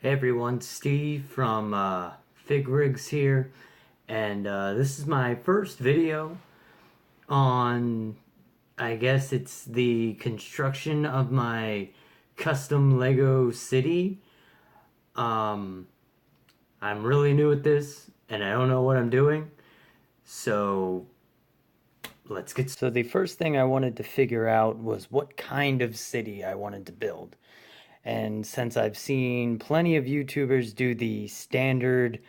Hey everyone, Steve from Fig Rigs here, and this is my first video on, I guess it's the construction of my custom Lego city. Um, I'm really new at this, and I don't know what I'm doing, so let's get started. So the first thing I wanted to figure out was what kind of city I wanted to build. And since I've seen plenty of YouTubers do the standard,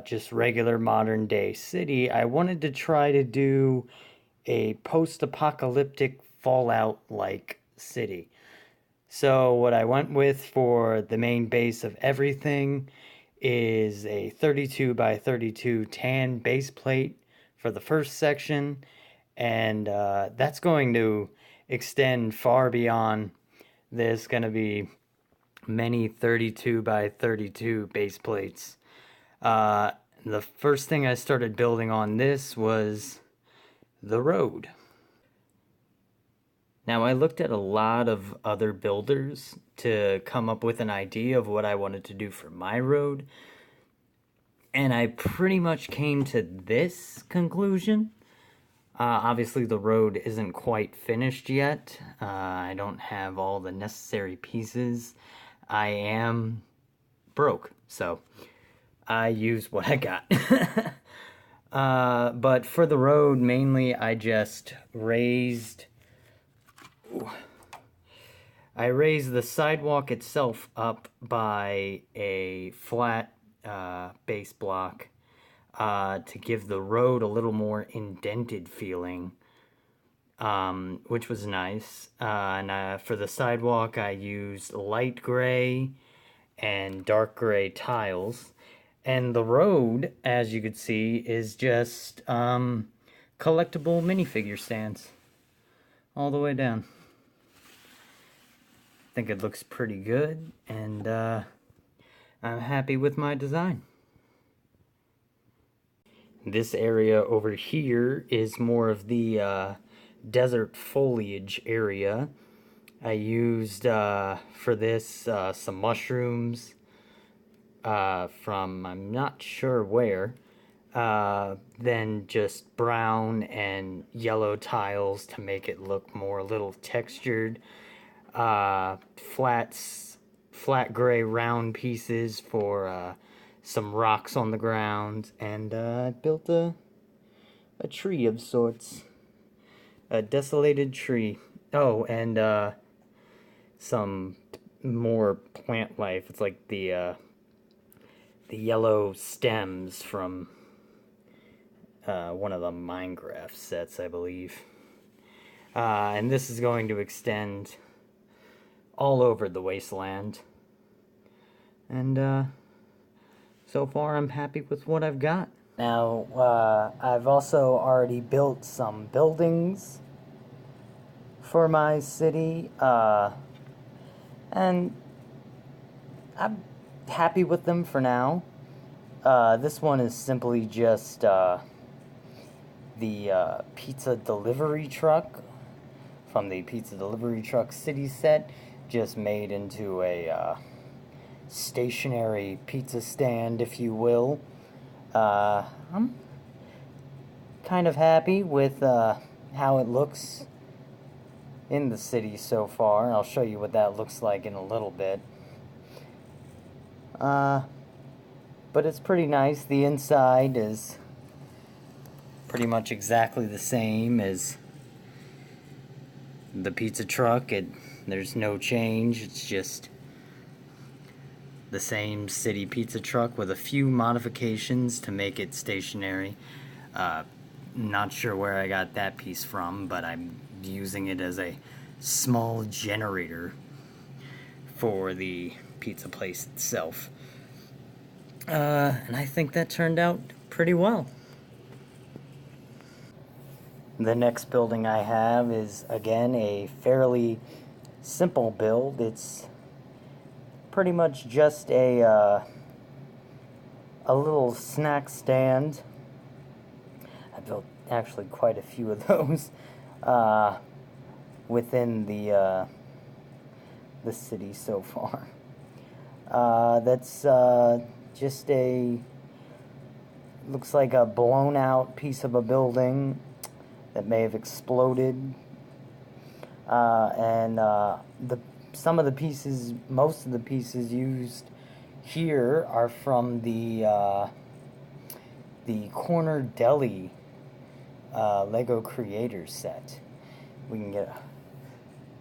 just regular modern day city, I wanted to try to do a post-apocalyptic Fallout-like city. So what I went with for the main base of everything is a 32 by 32 tan base plate for the first section, and that's going to extend far beyond. There's going to be many 32 by 32 base plates. The first thing I started building on this was the road. Now, I looked at a lot of other builders to come up with an idea of what I wanted to do for my road, and I pretty much came to this conclusion. Obviously, the road isn't quite finished yet. I don't have all the necessary pieces. I am broke, so I use what I got. But for the road, mainly I just raised... I raised the sidewalk itself up by a flat base block to give the road a little more indented feeling, which was nice. And for the sidewalk, I used light gray and dark gray tiles. And the road, as you could see, is just collectible minifigure stands all the way down. I think it looks pretty good, and I'm happy with my design. This area over here is more of the desert foliage area. I used for this some mushrooms from I'm not sure where, then just brown and yellow tiles to make it look more a little textured, flat gray round pieces for some rocks on the ground, and I built a tree of sorts, a desolated tree. Oh, and some more plant life. It's like the yellow stems from one of the Minecraft sets, I believe. And this is going to extend all over the wasteland. And so far I'm happy with what I've got. Now, I've also already built some buildings for my city, and I'm happy with them for now. This one is simply just the pizza delivery truck from the Pizza Delivery Truck City set, just made into a stationary pizza stand, if you will. I'm kind of happy with how it looks in the city so far. I'll show you what that looks like in a little bit. But it's pretty nice. The inside is pretty much exactly the same as the pizza truck. There's no change. It's just the same city pizza truck with a few modifications to make it stationary. Not sure where I got that piece from, but I'm using it as a small generator for the pizza place itself. And I think that turned out pretty well. The next building I have is, again, a fairly simple build. It's pretty much just a little snack stand. I built actually quite a few of those within the city so far. That's just looks like a blown out piece of a building that may have exploded. And some of the pieces, most of the pieces used here are from the Corner Deli Lego Creator set. We can get a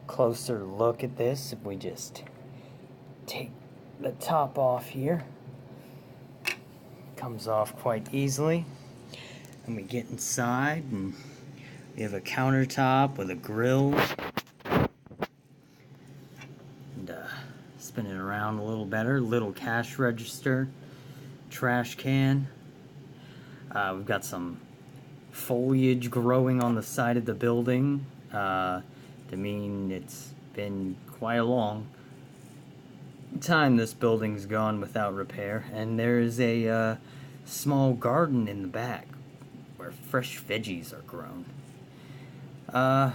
closer look at this if we just take the top off here. Comes off quite easily. And we get inside and we have a countertop with a grill. And spin it around a little better. Little cash register. Trash can. We've got some foliage growing on the side of the building. To mean it's been quite a long time this building's gone without repair. And there's a small garden in the back where fresh veggies are grown. And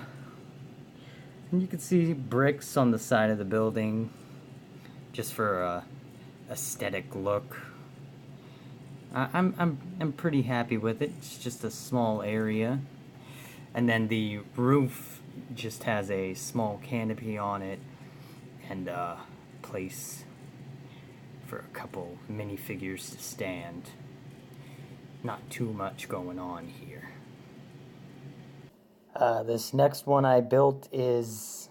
you can see bricks on the side of the building just for a aesthetic look. I'm pretty happy with it. It's just a small area. And then the roof just has a small canopy on it and place for a couple minifigures to stand. Not too much going on here. This next one I built is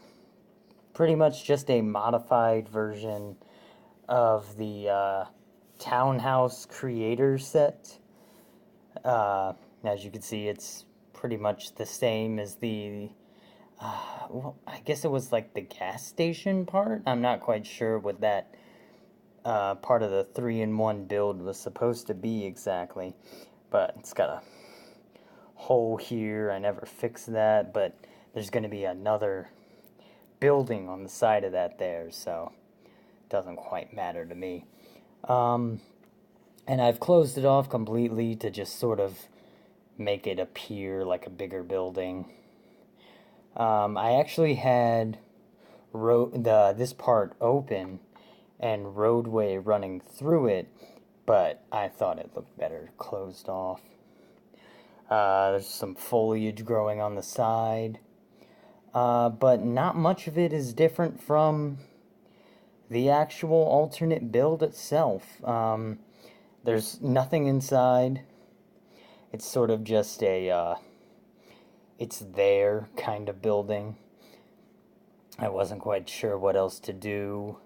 pretty much just a modified version of the Townhouse Creator set. As you can see, it's pretty much the same as the well, I guess it was like the gas station part. I'm not quite sure what that part of the 3-in-1 build was supposed to be exactly, but it's got a hole here. I never fixed that, but there's going to be another building on the side of that there, so it doesn't quite matter to me. And I've closed it off completely to just sort of make it appear like a bigger building. I actually had this part open and roadway running through it, but I thought it looked better closed off. There's some foliage growing on the side, but not much of it is different from the actual alternate build itself. There's nothing inside. It's sort of just a it's there kind of building. I wasn't quite sure what else to do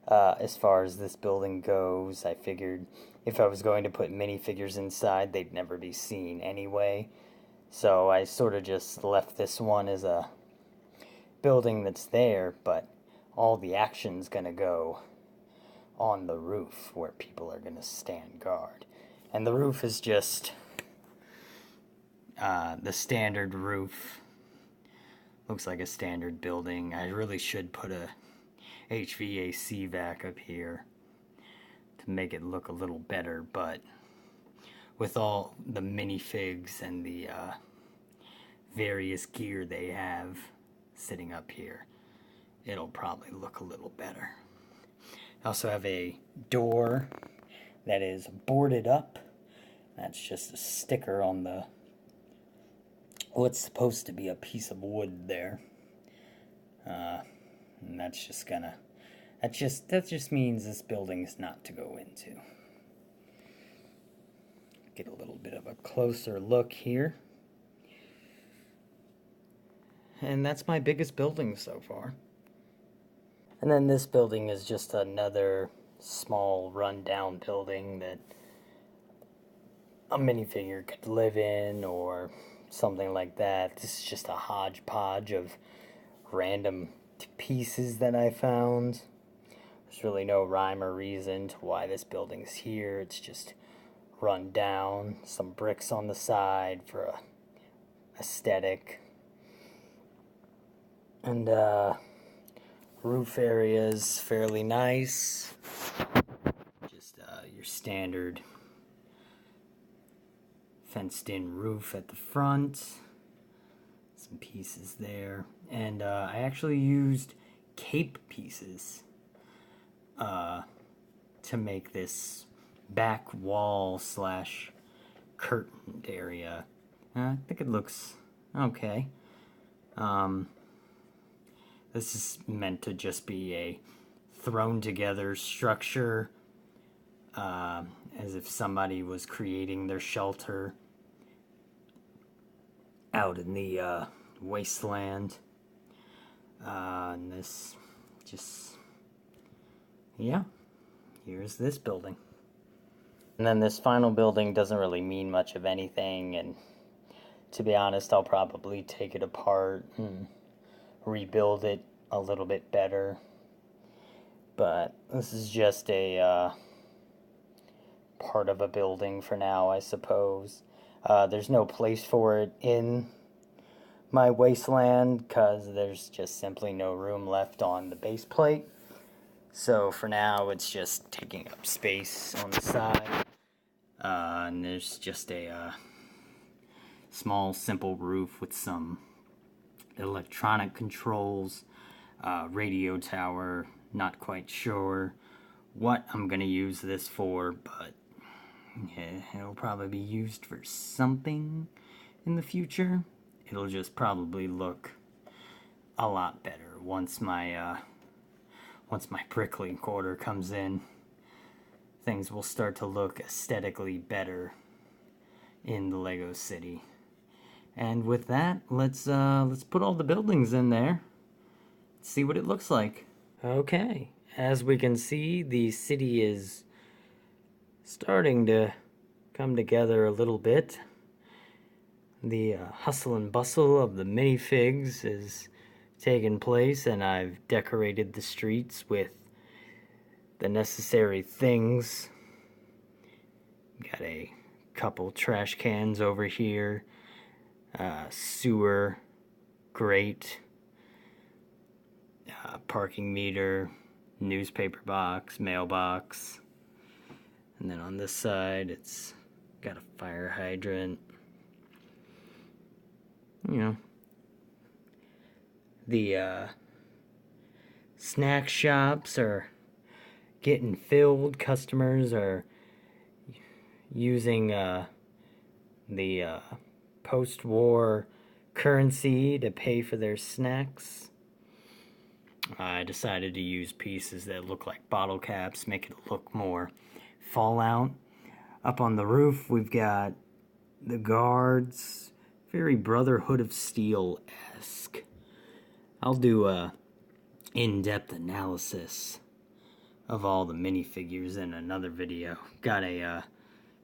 as far as this building goes. I figured if I was going to put minifigures inside, they'd never be seen anyway. So I sort of just left this one as a building that's there, but all the action's gonna go on the roof where people are gonna stand guard. And the roof is just the standard roof. Looks like a standard building. I really should put a HVAC vac up here to make it look a little better, but with all the minifigs and the various gear they have sitting up here, it'll probably look a little better. I also have a door that is boarded up. That's just a sticker on the what's supposed to be a piece of wood there. And that's just gonna that just means this building is not to go into. Get a little bit of a closer look here. And that's my biggest building so far. And then this building is just another small rundown building that a minifigure could live in or something like that. This is just a hodgepodge of random pieces that I found. There's really no rhyme or reason to why this building's here. It's just run down, some bricks on the side for a aesthetic. And roof area is fairly nice. Just your standard fenced in roof at the front. Some pieces there. And I actually used cape pieces to make this back wall slash curtained area. I think it looks okay. This is meant to just be a thrown together structure, as if somebody was creating their shelter out in the wasteland. And this just, yeah, here's this building. And then this final building doesn't really mean much of anything, and to be honest, I'll probably take it apart and rebuild it a little bit better. But this is just a part of a building for now, I suppose. There's no place for it in my wasteland because there's just simply no room left on the base plate. So for now, it's just taking up space on the side. And there's just a small, simple roof with some electronic controls, radio tower. Not quite sure what I'm going to use this for, but yeah, it'll probably be used for something in the future. It'll just probably look a lot better once my Bricklink order comes in. Things will start to look aesthetically better in the Lego City. And with that, let's put all the buildings in there. See what it looks like. Okay, as we can see, the city is starting to come together a little bit. The hustle and bustle of the minifigs is taking place, and I've decorated the streets with the necessary things. Got a couple trash cans over here, sewer grate, parking meter, newspaper box, mailbox, and then on this side it's got a fire hydrant. You know, the snack shops are getting filled. Customers are using the post-war currency to pay for their snacks. I decided to use pieces that look like bottle caps, make it look more Fallout. Up on the roof, we've got the guards, very Brotherhood of Steel-esque. I'll do a in-depth analysis of all the minifigures in another video. Got a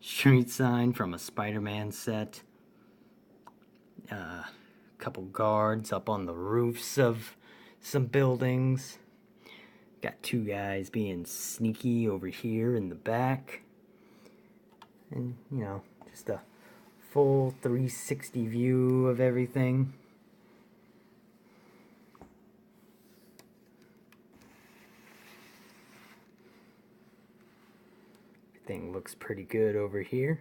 street sign from a Spider-Man set. Couple guards up on the roofs of some buildings. Got two guys being sneaky over here in the back. And, you know, just a full 360 view of everything. Everything looks pretty good over here.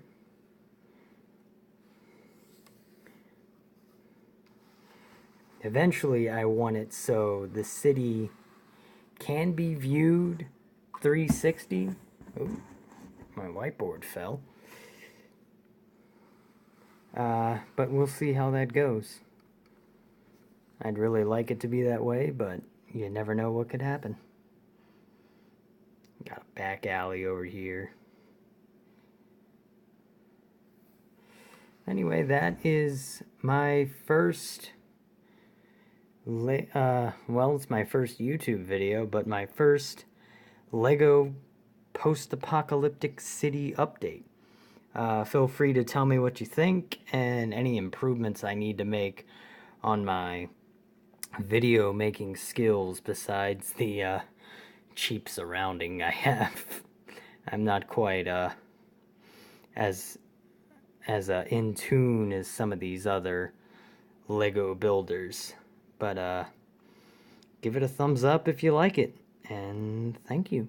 Eventually, I want it so the city can be viewed 360. Ooh, my whiteboard fell. But we'll see how that goes. I'd really like it to be that way, but you never know what could happen. Got a back alley over here. Anyway, that is my first... well, it's my first YouTube video, but my first Lego post-apocalyptic city update. Feel free to tell me what you think and any improvements I need to make on my video making skills besides the cheap surrounding I have. I'm not quite as in tune as some of these other Lego builders. But give it a thumbs up if you like it, and thank you.